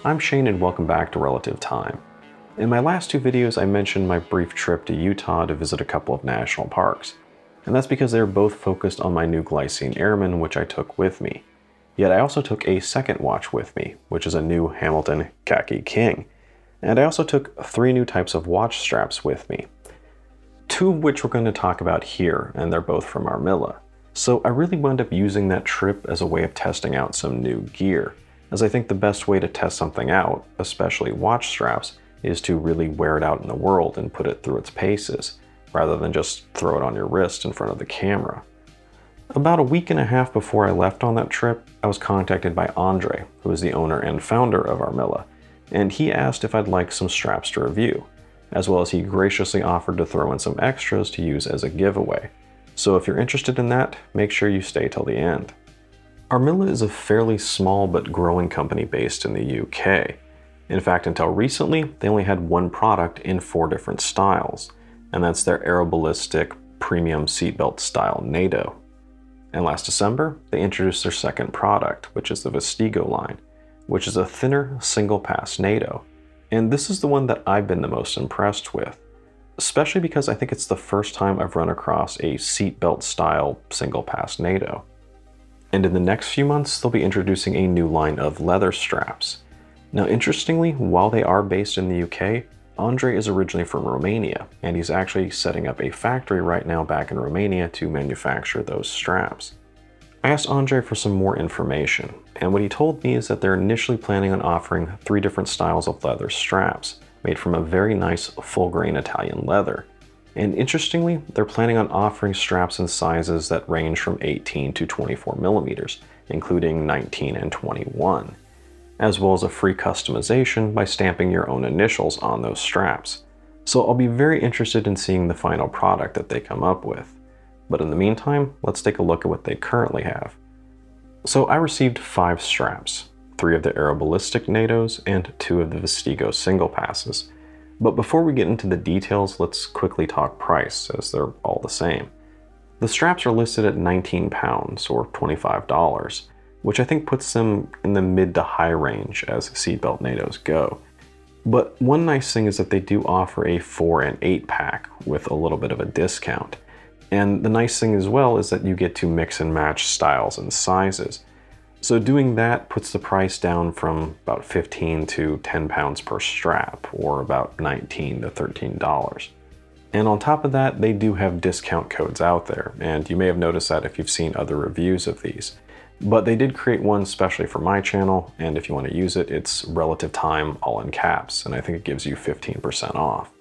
I'm Shane and welcome back to Relative Time. In my last two videos I mentioned my brief trip to Utah to visit a couple of national parks, and that's because they're both focused on my new Glycine Airman which I took with me. Yet I also took a second watch with me, which is a new Hamilton Khaki King, and I also took 3 new types of watch straps with me. 2 of which we're going to talk about here, and they're both from Armilla. So I really wound up using that trip as a way of testing out some new gear, as I think the best way to test something out, especially watch straps, is to really wear it out in the world and put it through its paces, rather than just throw it on your wrist in front of the camera. About a week and a half before I left on that trip, I was contacted by Andre, who is the owner and founder of Armilla, and he asked if I'd like some straps to review, as well as he graciously offered to throw in some extras to use as a giveaway. So if you're interested in that, make sure you stay till the end. Armilla is a fairly small but growing company based in the UK. In fact, until recently, they only had one product in 4 different styles, and that's their Aero-Ballistic premium seatbelt style NATO. And last December, they introduced their second product, which is the Vestigo line, which is a thinner single-pass NATO. And this is the one that I've been the most impressed with, especially because I think it's the first time I've run across a seatbelt style single-pass NATO. And in the next few months, they'll be introducing a new line of leather straps. Now, interestingly, while they are based in the UK, Andre is originally from Romania, and he's actually setting up a factory right now back in Romania to manufacture those straps. I asked Andre for some more information, and what he told me is that they're initially planning on offering 3 different styles of leather straps, made from a very nice full-grain Italian leather. And interestingly, they're planning on offering straps in sizes that range from 18 to 24 millimeters, including 19 and 21, as well as a free customization by stamping your own initials on those straps. So I'll be very interested in seeing the final product that they come up with. But in the meantime, let's take a look at what they currently have. So I received 5 straps, 3 of the Aero-Ballistic NATOs and 2 of the Vestigo single passes. But before we get into the details, let's quickly talk price, as they're all the same. The straps are listed at £19 or $25, which I think puts them in the mid to high range as seatbelt NATOs go. But one nice thing is that they do offer a 4 and 8 pack with a little bit of a discount. And the nice thing as well is that you get to mix and match styles and sizes. So doing that puts the price down from about £15 to £10 per strap, or about $19 to $13. And on top of that, they do have discount codes out there, and you may have noticed that if you've seen other reviews of these. But they did create one specially for my channel, and if you want to use it, it's Relative Time all in caps, and I think it gives you 15% off.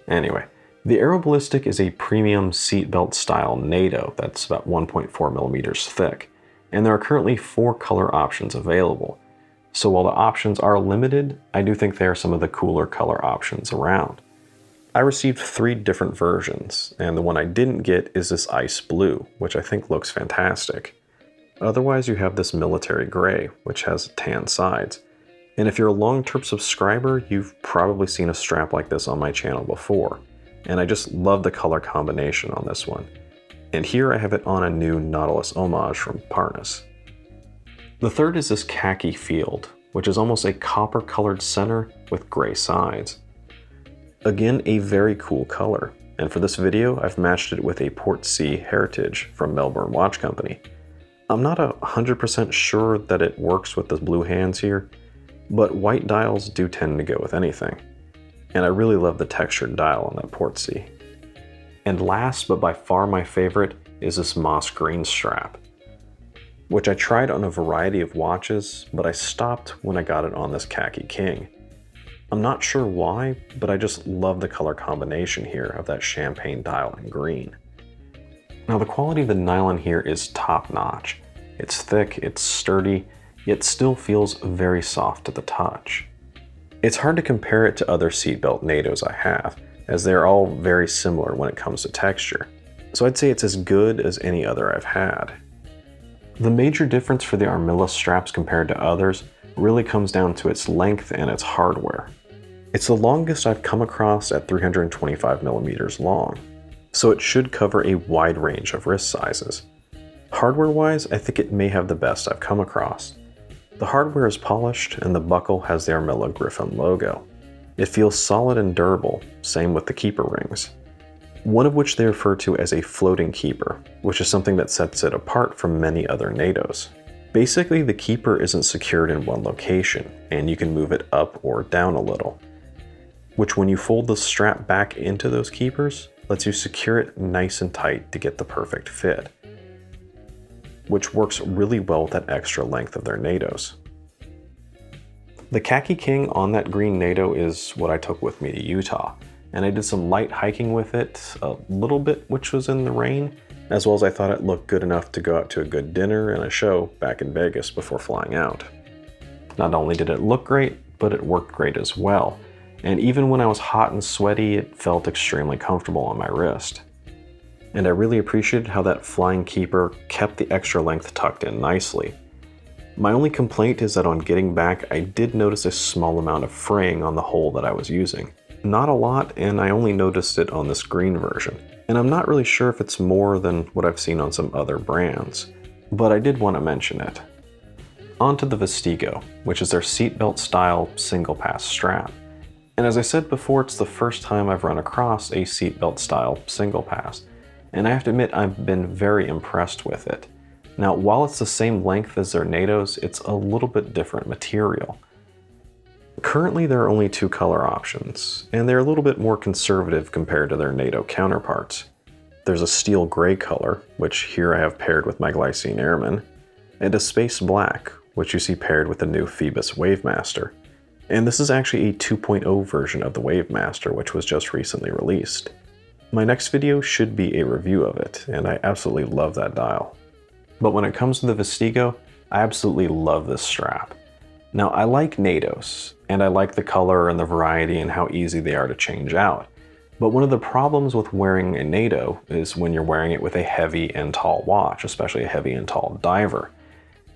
Anyway, the Aero-Ballistic is a premium seatbelt style NATO that's about 1.4 millimeters thick, and there are currently 4 color options available. So while the options are limited, I do think they are some of the cooler color options around. I received 3 different versions, and the one I didn't get is this ice blue, which I think looks fantastic. Otherwise, you have this military gray, which has tan sides. And if you're a long-term subscriber, you've probably seen a strap like this on my channel before. And I just love the color combination on this one. And here I have it on a new Nautilus Homage from Parnis. The third is this khaki field, which is almost a copper-colored center with gray sides. Again, a very cool color. And for this video, I've matched it with a Portsea Heritage from Melbourne Watch Company. I'm not 100% sure that it works with the blue hands here, but white dials do tend to go with anything. And I really love the textured dial on that Portsea. And last, but by far my favorite, is this moss green strap, which I tried on a variety of watches, but I stopped when I got it on this Khaki King. I'm not sure why, but I just love the color combination here of that champagne dial and green. Now the quality of the nylon here is top-notch. It's thick, it's sturdy, yet still feels very soft to the touch. It's hard to compare it to other seatbelt NATOs I have, as they're all very similar when it comes to texture. So I'd say it's as good as any other I've had. The major difference for the Armilla straps compared to others really comes down to its length and its hardware. It's the longest I've come across at 325 millimeters long, so it should cover a wide range of wrist sizes. Hardware-wise, I think it may have the best I've come across. The hardware is polished and the buckle has the Armilla Griffin logo. It feels solid and durable, same with the keeper rings. One of which they refer to as a floating keeper, which is something that sets it apart from many other natos. Basically, the keeper isn't secured in one location, and you can move it up or down a little, which when you fold the strap back into those keepers, lets you secure it nice and tight to get the perfect fit, which works really well with that extra length of their natos. The Khaki King on that green NATO is what I took with me to Utah, and I did some light hiking with it, a little bit which was in the rain, as well as I thought it looked good enough to go out to a good dinner and a show back in Vegas before flying out. Not only did it look great, but it worked great as well, and even when I was hot and sweaty, it felt extremely comfortable on my wrist. And I really appreciated how that flying keeper kept the extra length tucked in nicely. My only complaint is that on getting back, I did notice a small amount of fraying on the hole that I was using. Not a lot, and I only noticed it on this green version. And I'm not really sure if it's more than what I've seen on some other brands, but I did want to mention it. On to the Vestigo, which is their seatbelt style single pass strap. And as I said before, it's the first time I've run across a seatbelt style single pass, and I have to admit I've been very impressed with it. Now, while it's the same length as their natos, it's a little bit different material. Currently, there are only 2 color options, and they're a little bit more conservative compared to their NATO counterparts. There's a steel gray color, which here I have paired with my Glycine Airman, and a space black, which you see paired with the new Phoibos Wavemaster. And this is actually a 2.0 version of the Wavemaster, which was just recently released. My next video should be a review of it, and I absolutely love that dial. But when it comes to the Vestigo, I absolutely love this strap. Now, I like natos, and I like the color and the variety and how easy they are to change out. But one of the problems with wearing a NATO is when you're wearing it with a heavy and tall watch, especially a heavy and tall diver.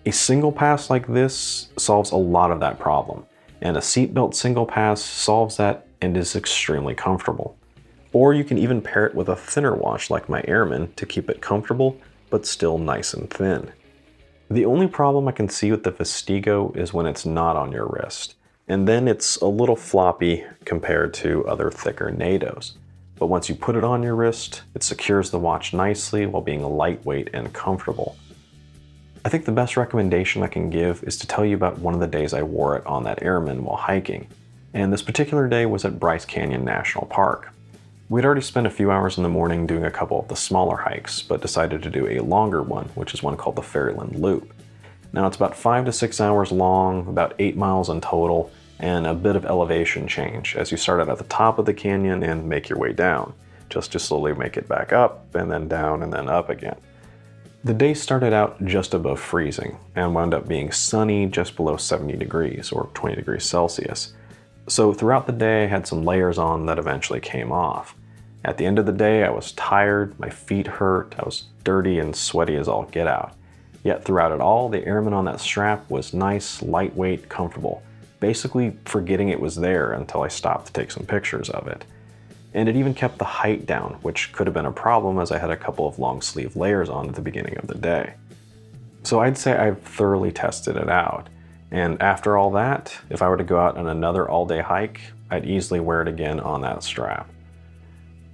A single pass like this solves a lot of that problem, and a seatbelt single pass solves that and is extremely comfortable. Or you can even pair it with a thinner watch like my Airman to keep it comfortable, but still nice and thin. The only problem I can see with the Vestigo is when it's not on your wrist, and then it's a little floppy compared to other thicker natos. But once you put it on your wrist, it secures the watch nicely while being lightweight and comfortable. I think the best recommendation I can give is to tell you about one of the days I wore it on that Airman while hiking, and this particular day was at Bryce Canyon National Park. We'd already spent a few hours in the morning doing a couple of the smaller hikes, but decided to do a longer one, which is one called the Faerieland Loop. Now it's about 5 to 6 hours long, about 8 miles in total, and a bit of elevation change as you start out at the top of the canyon and make your way down, just to slowly make it back up, and then down, and then up again. The day started out just above freezing, and wound up being sunny just below 70 degrees, or 20 degrees Celsius. So throughout the day, I had some layers on that eventually came off. At the end of the day, I was tired, my feet hurt, I was dirty and sweaty as all get out. Yet throughout it all, the Airman on that strap was nice, lightweight, comfortable, basically forgetting it was there until I stopped to take some pictures of it. And it even kept the height down, which could have been a problem as I had a couple of long sleeve layers on at the beginning of the day. So I'd say I've thoroughly tested it out. And after all that, if I were to go out on another all-day hike, I'd easily wear it again on that strap.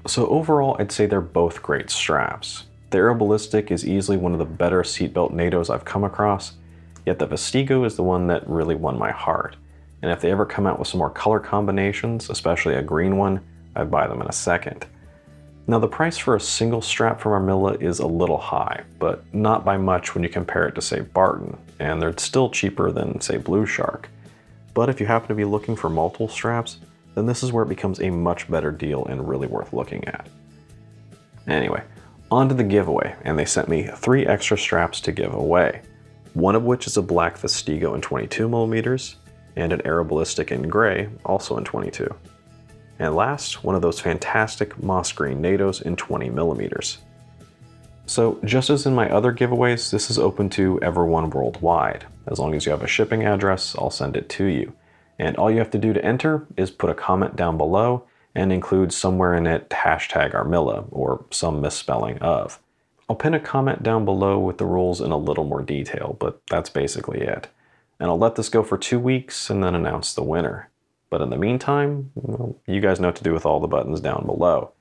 So overall, I'd say they're both great straps. The Aero-Ballistic is easily one of the better seatbelt natos I've come across, yet the Vestigo is the one that really won my heart. And if they ever come out with some more color combinations, especially a green one, I'd buy them in a second. Now the price for a single strap from Armilla is a little high, but not by much when you compare it to say Barton, and they're still cheaper than say Blue Shark. But if you happen to be looking for multiple straps, then this is where it becomes a much better deal and really worth looking at. Anyway, on to the giveaway, and they sent me 3 extra straps to give away. One of which is a black Vestigo in 22mm, and an Aero-Ballistic in gray, also in 22. And last, one of those fantastic Moss Green natos in 20mm. So just as in my other giveaways, this is open to everyone worldwide. As long as you have a shipping address, I'll send it to you. And all you have to do to enter is put a comment down below and include somewhere in it hashtag Armilla or some misspelling of. I'll pin a comment down below with the rules in a little more detail, but that's basically it. And I'll let this go for 2 weeks and then announce the winner. But in the meantime, well, you guys know what to do with all the buttons down below.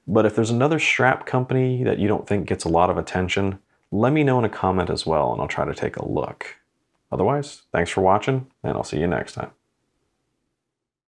But if there's another strap company that you don't think gets a lot of attention, let me know in a comment as well and I'll try to take a look. Otherwise, thanks for watching and I'll see you next time.